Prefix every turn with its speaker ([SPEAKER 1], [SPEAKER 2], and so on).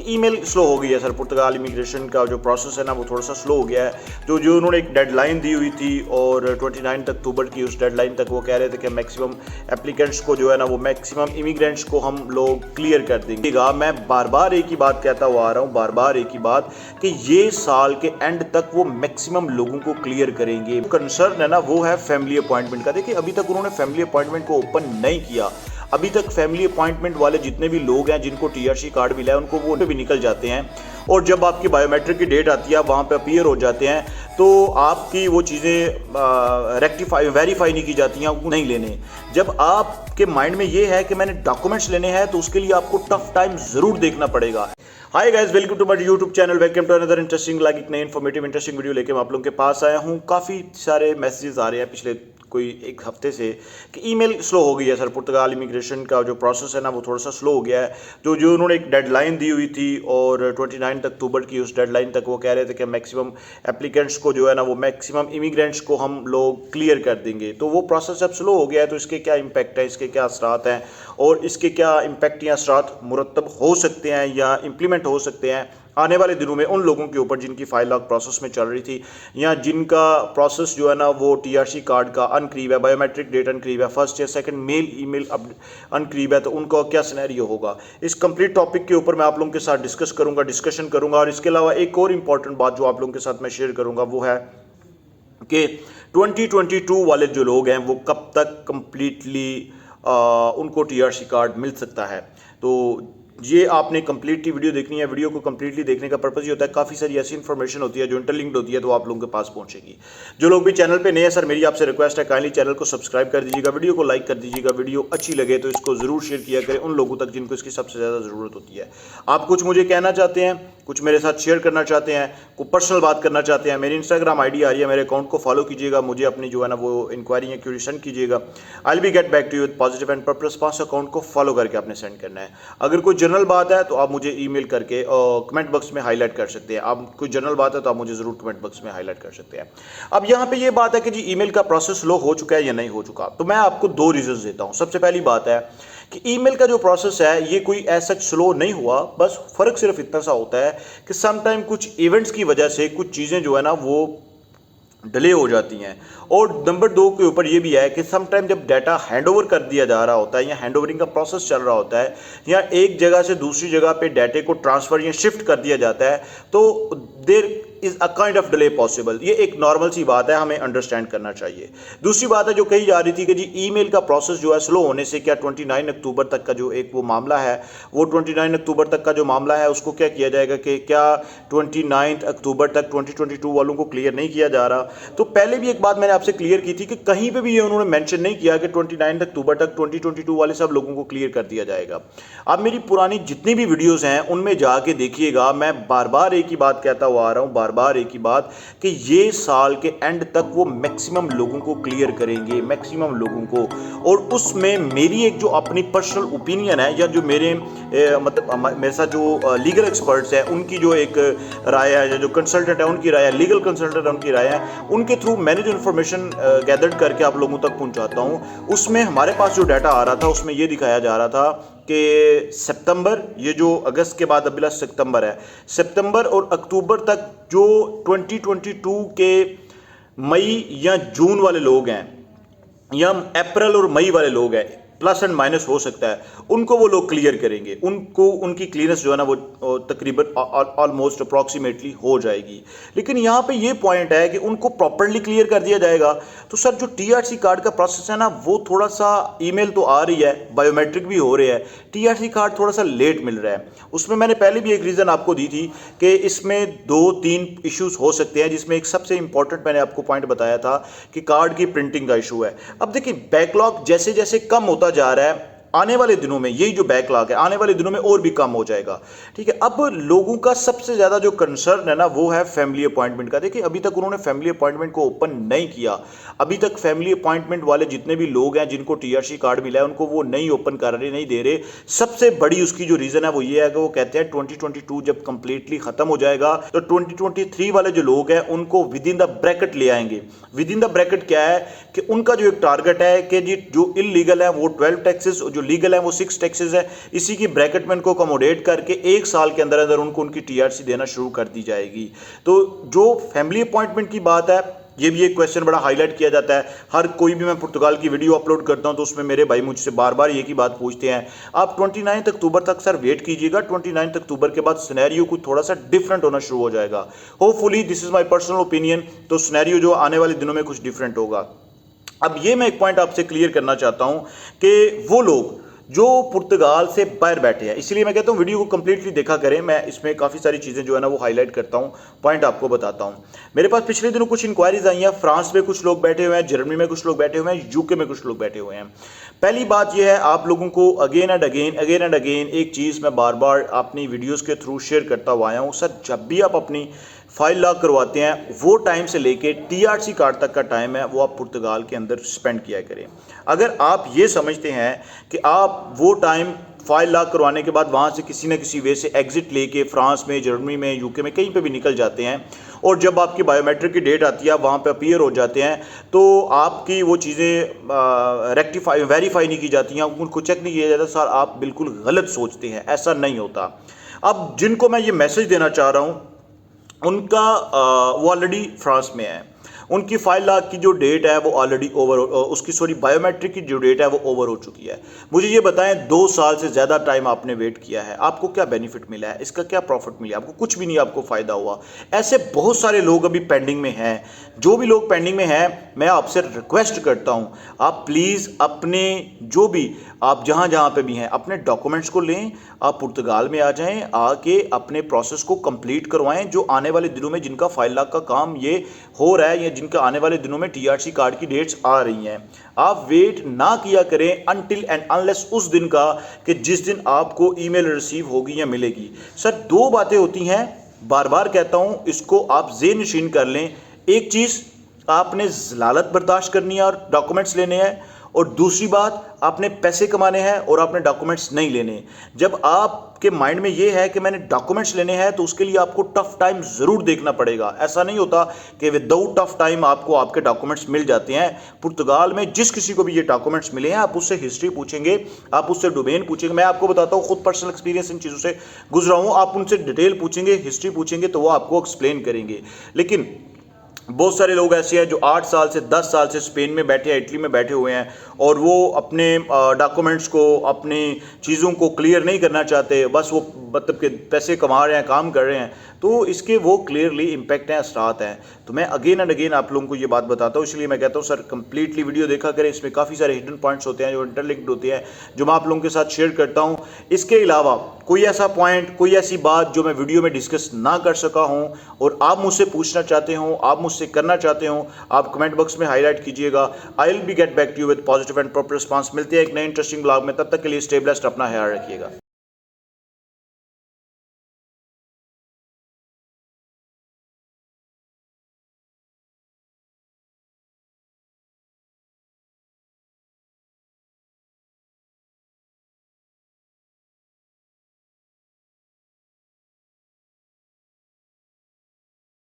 [SPEAKER 1] कि email slow हो गई है सर, पुर्तगाल इमिग्रेशन का जो प्रोसेस है ना वो थोड़ा सा स्लो हो गया है। जो जो उन्होंने एक डेडलाइन दी हुई थी और 29 अक्टूबर की उस डेडलाइन तक वो कह रहे थे कि मैक्सिमम एप्लीकेंट्स को जो है ना वो मैक्सिमम इमिग्रेंट्स को हम लोग क्लियर कर देंगे। मैं बार बार एक ही बात कहता हुआ आ रहा हूँ, बार बार एक ही बात कि ये साल के एंड तक वो मैक्सिमम लोगों को क्लियर करेंगे। कंसर्न है ना वो है फैमिली अपॉइंटमेंट का। देखिए अभी तक उन्होंने फैमिली अपॉइंटमेंट को ओपन नहीं किया। अभी तक फैमिली अपॉइंटमेंट वाले जितने भी लोग हैं जिनको टीआरसी कार्ड मिला है उनको वो भी निकल जाते हैं, और जब आपकी बायोमेट्रिक की डेट आती है आप वहाँ पे अपीयर हो जाते हैं तो आपकी वो चीज़ें वेरीफाई नहीं की जाती हैं, नहीं लेने। जब आपके माइंड में ये है कि मैंने डॉक्यूमेंट्स लेने हैं तो उसके लिए आपको टफ टाइम ज़रूर देखना पड़ेगा। Hi guys, welcome to my YouTube channel, welcome to another interesting like एक नई इन्फॉर्मेटिव इंटरेस्टिंग वीडियो लेके मैं आप लोगों के पास आया हूँ। काफ़ी सारे मैसेजेस आ रहे हैं पिछले कोई एक हफ्ते से कि ईमेल स्लो हो गई है सर, पुर्तगाल इमिग्रेशन का जो प्रोसेस है ना वो थोड़ा सा स्लो हो गया है। जो जो उन्होंने एक डेडलाइन दी हुई थी और 29 अक्टूबर की उस डेडलाइन तक वो कह रहे थे कि मैक्सिमम एप्लीकेंट्स को जो है ना वो मैक्सिमम इमिग्रेंट्स को हम लोग क्लियर कर देंगे। तो वो प्रोसेस अब स्लो हो गया है, तो इसके क्या इम्पैक्ट है, इसके क्या असरात हैं और इसके क्या इम्पैक्ट या असरात मुरतब हो सकते हैं या इम्प्लीमेंट हो सकते हैं आने वाले दिनों में उन लोगों के ऊपर जिनकी फाइल लॉक प्रोसेस में चल रही थी या जिनका प्रोसेस जो है ना वो टीआरसी कार्ड का अनकरीब है, बायोमेट्रिक डेट अनकरीब है, फर्स्ट या सेकंड मेल ईमेल अब अनकरीब है, तो उनका क्या सिनेरियो होगा। इस कंप्लीट टॉपिक के ऊपर मैं आप लोगों के साथ डिस्कशन करूंगा। और इसके अलावा एक और इम्पॉर्टेंट बात जो आप लोगों के साथ मैं शेयर करूंगा वो है कि 2022 वाले जो लोग हैं वो कब तक कंप्लीटली उनको टीआरसी कार्ड मिल सकता है। तो ये आपने कंप्लीटली वीडियो देखनी है। वीडियो को कंप्लीटली देखने का पर्पस ये होता है, काफ़ी सारी ऐसी इन्फॉर्मेशन होती है जो इंटरलिंक्ड होती है तो आप लोगों के पास पहुंचेगी। जो लोग भी चैनल पे नए हैं सर, मेरी आपसे रिक्वेस्ट है काइंडली चैनल को सब्सक्राइब कर दीजिएगा, वीडियो को लाइक कर दीजिएगा, वीडियो अच्छी लगे तो इसको ज़रूर शेयर किया करें उन लोगों तक जिनको इसकी सबसे ज़्यादा ज़रूरत होती है। आप कुछ मुझे कहना चाहते हैं, कुछ मेरे साथ शेयर करना चाहते हैं, कोई पर्सनल बात करना चाहते हैं, मेरी इंस्टाग्राम आईडी आ रही है, मेरे अकाउंट को फॉलो कीजिएगा, मुझे अपनी जो है ना वो इंक्वायरी या क्यूरी सेंड कीजिएगा। I will be get back to you with positive and purpose pass. Account को फॉलो करके आपने सेंड करना है। अगर कोई जनरल बात है तो आप मुझे ईमेल करके कमेंट बॉक्स में हाईलाइट कर सकते हैं। आप कोई जनरल बात है तो आप मुझे जरूर कमेंट बॉक्स में हाईलाइट कर सकते हैं। अब यहाँ पे ये बात है कि जी ईमेल का प्रोसेस स्लो हो चुका है या नहीं हो चुका, तो मैं आपको दो रीजंस देता हूँ। सबसे पहली बात है कि ईमेल का जो प्रोसेस है ये कोई ऐसा स्लो नहीं हुआ, बस फर्क सिर्फ इतना सा होता है कि समटाइम कुछ इवेंट्स की वजह से कुछ चीज़ें जो है ना वो डिले हो जाती हैं। और नंबर दो के ऊपर ये भी है कि समटाइम जब डाटा हैंडओवर कर दिया जा रहा होता है या हैंडओवरिंग का प्रोसेस चल रहा होता है या एक जगह से दूसरी जगह पे डाटे को ट्रांसफ़र या शिफ्ट कर दिया जाता है तो there is a kind of delay possible. ये एक नॉर्मल सी बात है, हमें अंडरस्टैंड करना चाहिए। दूसरी बात है जो कही जा रही थी कि जी ईमेल का प्रोसेस जो है स्लो होने से क्या 29 अक्टूबर तक का जो एक वो मामला है, वो 29 अक्टूबर तक का जो मामला है उसको क्या किया जाएगा कि क्या 29 अक्टूबर तक 2022 वालों को क्लियर नहीं किया जा रहा। तो पहले भी एक बात मैंने आपसे क्लियर की थी कि कहीं पे भी ये उन्होंने मेंशन नहीं किया कि 29 अक्टूबर तक 2022 वाले सब लोगों को क्लियर कर दिया जाएगा। आप मेरी पुरानी जितनी भी वीडियोस हैं उनमें जाके देखिएगा, मैं बार बार एक ही बात कहता हुआ आ रहा हूँ, बार बार एक ही बात कि ये साल के एंड तक वो मैक्सिमम लोगों को क्लियर करेंगे, मैक्सिमम लोगों को। और उसमें मेरी एक जो अपनी पर्सनल ओपिनियन है या जो मेरे मतलब मेरे साथ जो लीगल एक्सपर्ट्स हैं उनकी जो एक राय है, जो कंसल्टेंट है उनकी राय है, लीगल कंसल्टेंट है उनकी राय है, उनके थ्रू मैंने जो इन्फॉर्मेशन गैदर्ड करके आप लोगों तक पहुंचाता हूं, उसमें हमारे पास जो डाटा आ रहा था उसमें ये दिखाया जा रहा था कि सितंबर, ये जो अगस्त के बाद अगला सितंबर है, सितंबर और अक्टूबर तक जो 2022 के मई या जून वाले लोग हैं या अप्रैल और मई वाले लोग हैं, प्लस एंड माइनस हो सकता है, उनको वो लोग क्लियर करेंगे। उनको उनकी क्लियरेंस जो है ना वो तकरीबन ऑलमोस्ट अप्रॉक्सीमेटली हो जाएगी। लेकिन यहाँ पे ये पॉइंट है कि उनको प्रॉपरली क्लियर कर दिया जाएगा। तो सर जो टीआरसी कार्ड का प्रोसेस है ना वो थोड़ा सा, ईमेल तो आ रही है, बायोमेट्रिक भी हो रहे हैं, टीआरसी कार्ड थोड़ा सा लेट मिल रहा है। उसमें मैंने पहले भी एक रीज़न आपको दी थी कि इसमें 2-3 इश्यूज हो सकते हैं, जिसमें एक सबसे इंपॉर्टेंट मैंने आपको पॉइंट बताया था कि कार्ड की प्रिंटिंग का इशू है। अब देखिए बैकलॉग जैसे जैसे कम होता जा रहा है, आने वाले दिनों में यही जो बैकलॉग है आने वाले दिनों में और भी कम हो जाएगा। ठीक है, अब लोगों का सबसे ज्यादा जो कंसर्न है ना वो है फैमिली अपॉइंटमेंट का। देखिए अभी तक उन्होंने फैमिली अपॉइंटमेंट को ओपन नहीं किया। अभी तक फैमिली अपॉइंटमेंट वाले जितने भी लोग हैं जिनको टीआरसी कार्ड मिला है उनको वो नहीं ओपन कर रहे, नहीं दे रहे। सबसे बड़ी उसकी जो रीजन है वो ये है कि वो कहते हैं 2022 जब कंप्लीटली खत्म हो जाएगा तो 2023 वाले जो लोग हैं उनको विद इन द ब्रैकेट ले आएंगे। विद इन द ब्रैकेट क्या है कि उनका जो एक टारगेट है कि जी जो इलीगल है वो 12 टैक्सेस, जो जो लीगल है वो 6 टैक्सेस है, इसी की ब्रैकेट में इनको अकोमोडेट करके 1 साल के अंदर अंदर उनको उनकी टीआरसी देना शुरू कर दी जाएगी। तो जो फैमिली अपॉइंटमेंट की बात है, ये भी एक क्वेश्चन बड़ा हाईलाइट किया जाता है। हर कोई भी मैं पुर्तगाल की वीडियो अपलोड करता हूं तो उसमें मेरे भाई मुझसे बार बार एक ही बात पूछते हैं, आप 29 अक्टूबर तक सर वेट कीजिएगा, 29 अक्टूबर के बाद सिनेरियो कुछ थोड़ा सा डिफरेंट होना शुरू हो जाएगा। Hopefully, this is my personal opinion, तो सिनेरियो जो आने वाले दिनों में कुछ डिफरेंट होगा। अब ये मैं एक पॉइंट आपसे क्लियर करना चाहता हूं कि वो लोग जो पुर्तगाल से बाहर बैठे हैं, इसलिए मैं कहता हूं वीडियो को कंप्लीटली देखा करें, मैं इसमें काफ़ी सारी चीज़ें जो है ना वो हाईलाइट करता हूं, पॉइंट आपको बताता हूं। मेरे पास पिछले दिनों कुछ इंक्वायरीज आई हैं, फ्रांस में कुछ लोग बैठे हुए हैं, जर्मनी में कुछ लोग बैठे हुए हैं, यूके में कुछ लोग बैठे हुए हैं। पहली बात यह है, आप लोगों को अगेन एंड अगेन एक चीज़ मैं बार बार अपनी वीडियोज़ के थ्रू शेयर करता हुआ आया हूँ, सर जब भी आप अपनी फाइल लॉक करवाते हैं वो टाइम से लेके टीआरसी कार्ड तक का टाइम है वो आप पुर्तगाल के अंदर स्पेंड किया करें। अगर आप ये समझते हैं कि आप वो टाइम फाइल लॉक करवाने के बाद वहाँ से किसी न किसी वे से एग्जिट लेके फ्रांस में, जर्मनी में, यूके में कहीं पे भी निकल जाते हैं और जब आपकी बायोमेट्रिक की डेट आती है आप वहाँ पे अपीयर हो जाते हैं, तो आपकी वो चीज़ें वेरीफाई नहीं की जाती हैं, उनको चेक नहीं किया जाता, सर आप बिल्कुल गलत सोचते हैं, ऐसा नहीं होता। अब जिनको मैं ये मैसेज देना चाह रहा हूँ उनका वो ऑलरेडी फ्रांस में है, उनकी फाइल लॉक की जो डेट है वो ऑलरेडी बायोमेट्रिक की जो डेट है वो ओवर हो चुकी है। मुझे ये बताएं, 2 साल से ज़्यादा टाइम आपने वेट किया है, आपको क्या बेनिफिट मिला है, इसका क्या प्रॉफिट मिला, आपको कुछ भी नहीं, आपको फ़ायदा हुआ। ऐसे बहुत सारे लोग अभी पेंडिंग में हैं। जो भी लोग पेंडिंग में हैं, मैं आपसे रिक्वेस्ट करता हूँ, आप प्लीज़ अपने जो भी आप जहाँ पे भी हैं अपने डॉक्यूमेंट्स को लें, आप पुर्तगाल में आ जाएं, आके अपने प्रोसेस को कंप्लीट करवाएं। जो आने वाले दिनों में जिनका फाइल लॉक का काम ये हो रहा है या जिनका आने वाले दिनों में टीआरसी कार्ड की डेट्स आ रही हैं, आप वेट ना किया करें अनटिल एंड अनलेस उस दिन का कि जिस दिन आपको ईमेल रिसीव होगी या मिलेगी। सर 2 बातें होती हैं, बार बार कहता हूं, इसको आप ज़ेन नशीन कर लें। एक चीज़, आपने ज़लालत बर्दाश्त करनी है और डॉक्यूमेंट्स लेने हैं, और दूसरी बात, आपने पैसे कमाने हैं और आपने डॉक्यूमेंट्स नहीं लेने। जब आपके माइंड में ये है कि मैंने डॉक्यूमेंट्स लेने हैं तो उसके लिए आपको टफ टाइम ज़रूर देखना पड़ेगा। ऐसा नहीं होता कि विदाउट टफ टाइम आपको आपके डॉक्यूमेंट्स मिल जाते हैं। पुर्तगाल में जिस किसी को भी ये डॉक्यूमेंट्स मिले हैं, आप उससे हिस्ट्री पूछेंगे, आप उससे डोमेन पूछेंगे। मैं आपको बताता हूँ, खुद पर्सनल एक्सपीरियंस इन चीज़ों से गुजरा हूँ। आप उनसे डिटेल पूछेंगे, हिस्ट्री पूछेंगे तो वो आपको एक्सप्लेन करेंगे। लेकिन बहुत सारे लोग ऐसे हैं जो 8 साल से 10 साल से स्पेन में बैठे हैं, इटली में बैठे हुए हैं और वो अपने डॉक्यूमेंट्स को, अपनी चीज़ों को क्लियर नहीं करना चाहते, बस वो मतलब कि पैसे कमा रहे हैं, काम कर रहे हैं, तो इसके वो क्लियरली इम्पैक्ट हैं, असरात हैं। तो मैं अगेन एंड अगेन आप लोगों को ये बात बताता हूँ, इसलिए मैं कहता हूँ सर कंप्लीटली वीडियो देखा करें, इसमें काफ़ी सारे हिडन पॉइंट्स होते हैं जो इंटरलिंक्ड होते हैं, जो मैं आप लोगों के साथ शेयर करता हूँ। इसके अलावा कोई ऐसा पॉइंट, कोई ऐसी बात जो मैं वीडियो में डिस्कस ना कर सका हूँ और आप मुझसे पूछना चाहते हो, आप मुझसे करना चाहते हो, आप कमेंट बॉक्स में हाईलाइट कीजिएगा। I will be get back to you with positive and proper response. मिलते हैं एक नए इंटरेस्टिंग ब्लॉग में, तब तक के लिए स्टे ब्लेस्ड, अपना ख्याल रखिएगा।